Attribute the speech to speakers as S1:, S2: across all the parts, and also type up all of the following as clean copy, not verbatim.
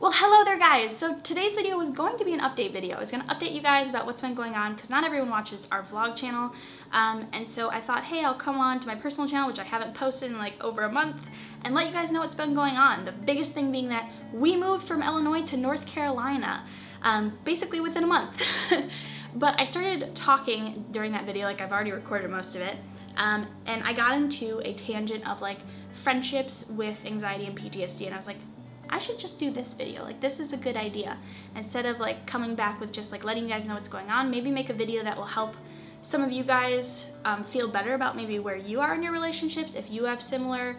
S1: Well, hello there guys! So today's video was going to be an update video. I was going to update you guys about what's been going on because not everyone watches our vlog channel. And so I thought, hey, I'll come on to my personal channel, which I haven't posted in like over a month, and let you guys know what's been going on. The biggest thing being that we moved from Illinois to North Carolina, basically within a month. But I started talking during that video, like I've already recorded most of it, and I got into a tangent of like friendships with anxiety and PTSD, and I was like, I should just do this video. Like, this is a good idea. Instead of like coming back with just like letting you guys know what's going on, maybe make a video that will help some of you guys feel better about maybe where you are in your relationships, if you have similar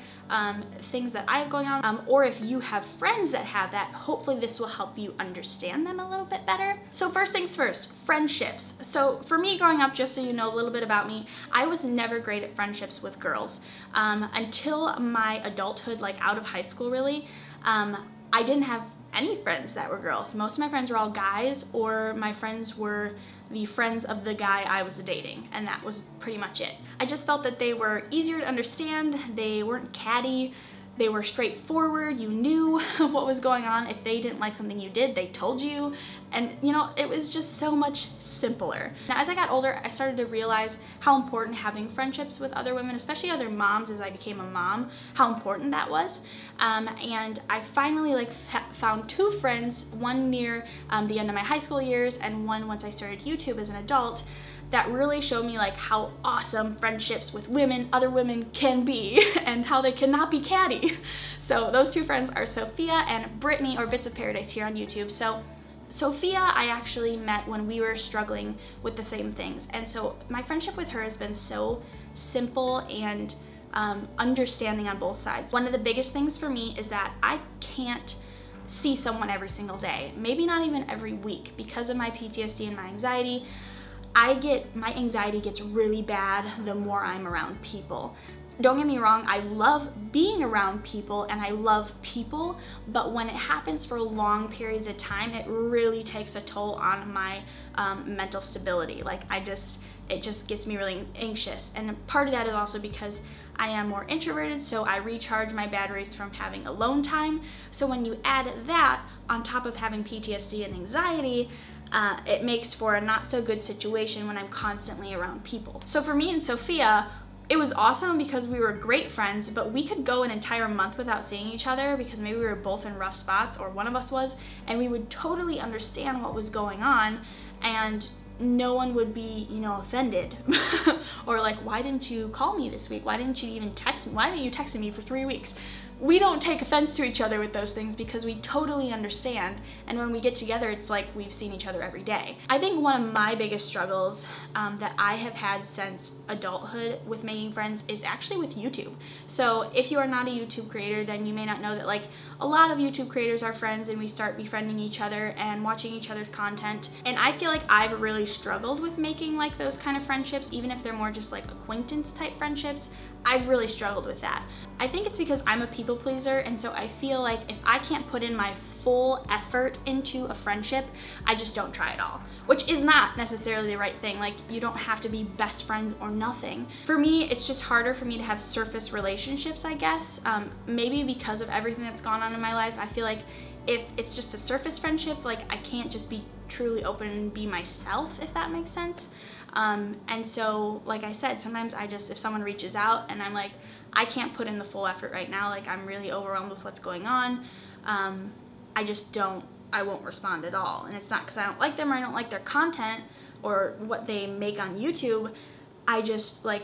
S1: things that I have going on, or if you have friends that have that. Hopefully this will help you understand them a little bit better. So first things first, friendships. So for me growing up, just so you know a little bit about me, I was never great at friendships with girls. Until my adulthood, like out of high school really, I didn't have any friends that were girls. Most of my friends were all guys, or my friends were the friends of the guy I was dating, and that was pretty much it. I just felt that they were easier to understand, they weren't catty, they were straightforward, you knew what was going on. If they didn't like something you did, they told you, and you know, it was just so much simpler. Now as I got older, I started to realize how important having friendships with other women, especially other moms as I became a mom, how important that was. And I finally like found two friends, one near the end of my high school years and one once I started YouTube as an adult, that really showed me like how awesome friendships with women, other women can be, and how they cannot be catty. So those two friends are Sophia and Brittany, or Bits of Paradise here on YouTube. So Sophia I actually met when we were struggling with the same things, and so my friendship with her has been so simple and understanding on both sides. One of the biggest things for me is that I can't see someone every single day, maybe not even every week, because of my PTSD and my anxiety. My anxiety gets really bad the more I'm around people. Don't get me wrong, I love being around people and I love people, but when it happens for long periods of time, it really takes a toll on my mental stability. Like it just gets me really anxious. And part of that is also because I am more introverted, so I recharge my batteries from having alone time. So when you add that on top of having PTSD and anxiety, it makes for a not so good situation when I'm constantly around people. So for me and Sophia, it was awesome because we were great friends, but we could go an entire month without seeing each other because maybe we were both in rough spots, or one of us was, and we would totally understand what was going on, and no one would be, you know, offended. Or like, why didn't you call me this week? Why didn't you even text me? Why haven't you texted me for 3 weeks? We don't take offense to each other with those things because we totally understand, and when we get together it's like we've seen each other every day. I think one of my biggest struggles that I have had since adulthood with making friends is actually with YouTube. So if you are not a YouTube creator, then you may not know that like a lot of YouTube creators are friends and we start befriending each other and watching each other's content, and I feel like I've really struggled with making like those kind of friendships, even if they're more just like acquaintance type friendships. I've really struggled with that. I think it's because I'm a people pleaser, and so I feel like if I can't put in my full effort into a friendship, I just don't try at all, which is not necessarily the right thing. Like, you don't have to be best friends or nothing. For me, it's just harder for me to have surface relationships, I guess. Maybe because of everything that's gone on in my life, I feel like if it's just a surface friendship, like I can't just be truly open and be myself, if that makes sense. And so, like I said, sometimes if someone reaches out and I'm like, I can't put in the full effort right now, like I'm really overwhelmed with what's going on, I won't respond at all. And it's not because I don't like them or I don't like their content or what they make on YouTube. I just like,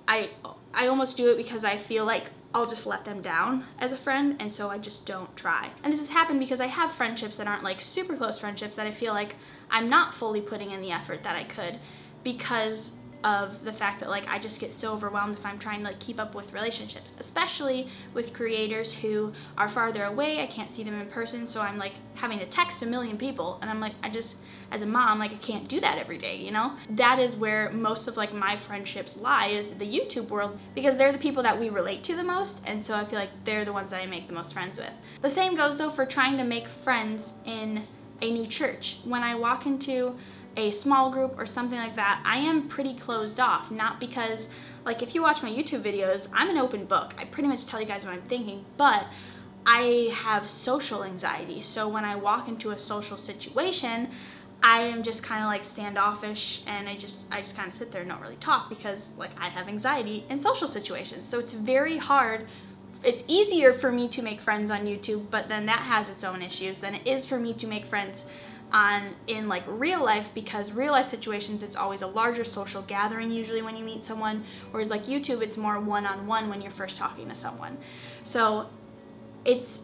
S1: I almost do it because I feel like I'll just let them down as a friend, and so I just don't try. And this has happened because I have friendships that aren't like super close friendships that I feel like I'm not fully putting in the effort that I could, because of the fact that like I just get so overwhelmed if I'm trying to like keep up with relationships, especially with creators who are farther away. I can't see them in person, so I'm like having to text a million people, and I'm like, as a mom, like I can't do that every day, you know? That is where most of like my friendships lie, is the YouTube world, because they're the people that we relate to the most, and so I feel like they're the ones that I make the most friends with. The same goes though for trying to make friends in a new church. When I walk into a small group or something like that, I am pretty closed off. Not because, like, if you watch my YouTube videos, I'm an open book. I pretty much tell you guys what I'm thinking, but I have social anxiety. So when I walk into a social situation, I am just kind of like standoffish, and I just kind of sit there and don't really talk because like I have anxiety in social situations. So it's very hard. It's easier for me to make friends on YouTube, but then that has its own issues than it is for me to make friends in like real life, because real life situations, it's always a larger social gathering usually when you meet someone, whereas like YouTube, it's more one-on-one when you're first talking to someone. So it's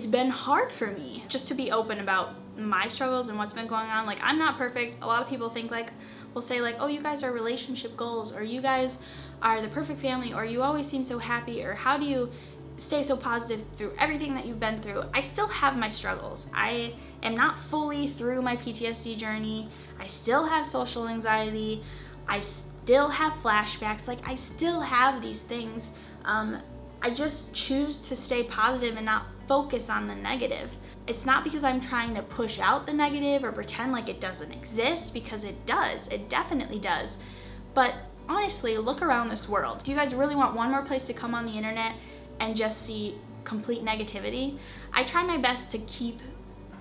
S1: been hard for me just to be open about my struggles and what's been going on. Like, I'm not perfect. A lot of people think like, will say like, oh, you guys are relationship goals, or you guys are the perfect family, or you always seem so happy, or how do you stay so positive through everything that you've been through. I still have my struggles. I am not fully through my PTSD journey. I still have social anxiety. I still have flashbacks. Like, I still have these things. I just choose to stay positive and not focus on the negative. It's not because I'm trying to push out the negative or pretend like it doesn't exist, because it does. It definitely does. But honestly, look around this world. Do you guys really want one more place to come on the internet and just see complete negativity? I try my best to keep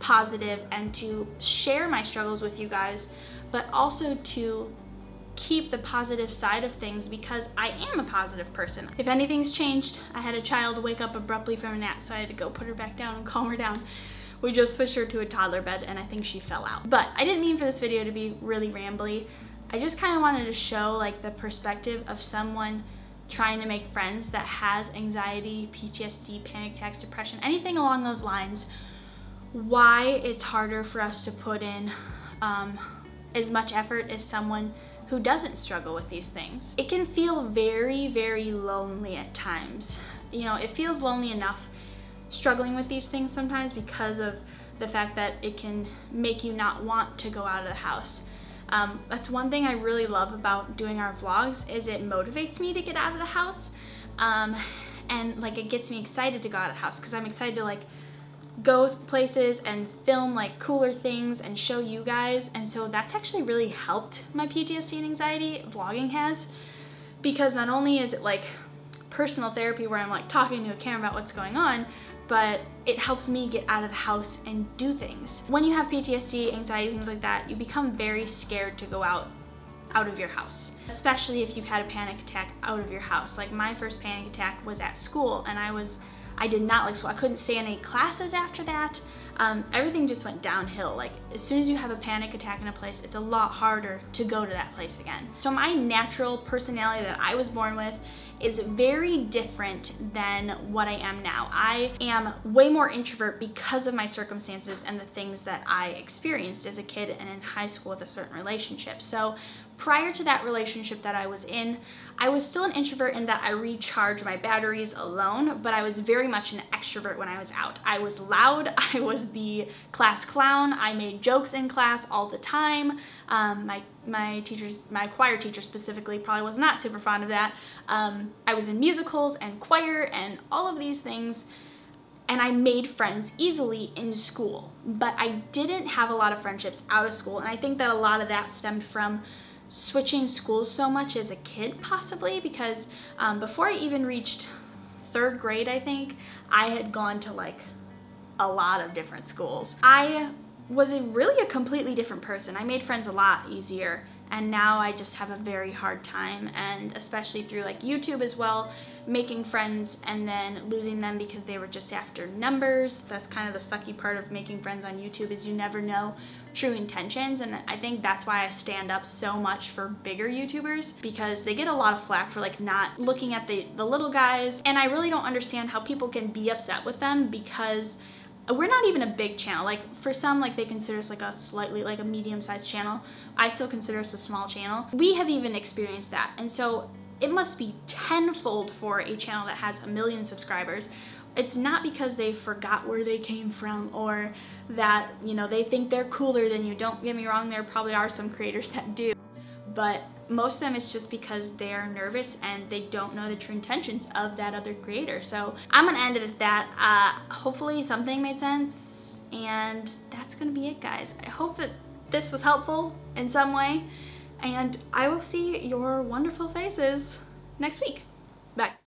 S1: positive and to share my struggles with you guys, but also to keep the positive side of things, because I am a positive person. If anything's changed, I had a child wake up abruptly from a nap, so I had to go put her back down and calm her down. We just switched her to a toddler bed, and I think she fell out. But I didn't mean for this video to be really rambly. I just kind of wanted to show like the perspective of someone trying to make friends that has anxiety, PTSD, panic attacks, depression, anything along those lines, why it's harder for us to put in as much effort as someone who doesn't struggle with these things. It can feel very, very lonely at times. You know, it feels lonely enough struggling with these things sometimes because of the fact that it can make you not want to go out of the house. That's one thing I really love about doing our vlogs, is it motivates me to get out of the house. And like, it gets me excited to go out of the house, because I'm excited to like go places and film like cooler things and show you guys. And so that's actually really helped my PTSD and anxiety, vlogging has, because not only is it like personal therapy where I'm like talking to a camera about what's going on, but it helps me get out of the house and do things. When you have PTSD, anxiety, things like that, you become very scared to go out of your house, especially if you've had a panic attack out of your house. Like, my first panic attack was at school, and I did not like school. I couldn't stay in any classes after that. Everything just went downhill. Like, as soon as you have a panic attack in a place, it's a lot harder to go to that place again. So my natural personality that I was born with is very different than what I am now. I am way more introvert because of my circumstances and the things that I experienced as a kid and in high school with a certain relationship. So prior to that relationship that I was in, I was still an introvert in that I recharged my batteries alone, but I was very much an extrovert when I was out. I was loud, I was the class clown, I made jokes in class all the time. My choir teacher specifically probably was not super fond of that. I was in musicals and choir and all of these things, and I made friends easily in school, but I didn't have a lot of friendships out of school, and I think that a lot of that stemmed from switching schools so much as a kid, possibly, because before I even reached 3rd grade, I think, I had gone to like a lot of different schools. I was really a completely different person. I made friends a lot easier, and now I just have a very hard time, and especially through like YouTube as well, making friends and then losing them because they were just after numbers. That's kind of the sucky part of making friends on YouTube, is you never know true intentions, and I think that's why I stand up so much for bigger YouTubers, because they get a lot of flack for like not looking at the little guys, and I really don't understand how people can be upset with them, because we're not even a big channel. Like, for some, like, they consider us like a slightly like a medium-sized channel. I still consider us a small channel. We have even experienced that, and so it must be tenfold for a channel that has 1 million subscribers. It's not because they forgot where they came from, or that, you know, they think they're cooler than you. Don't get me wrong, there probably are some creators that do, but most of them it's just because they're nervous and they don't know the true intentions of that other creator. So I'm gonna end it at that. Hopefully something made sense, and that's gonna be it, guys. I hope that this was helpful in some way, and I will see your wonderful faces next week. Bye.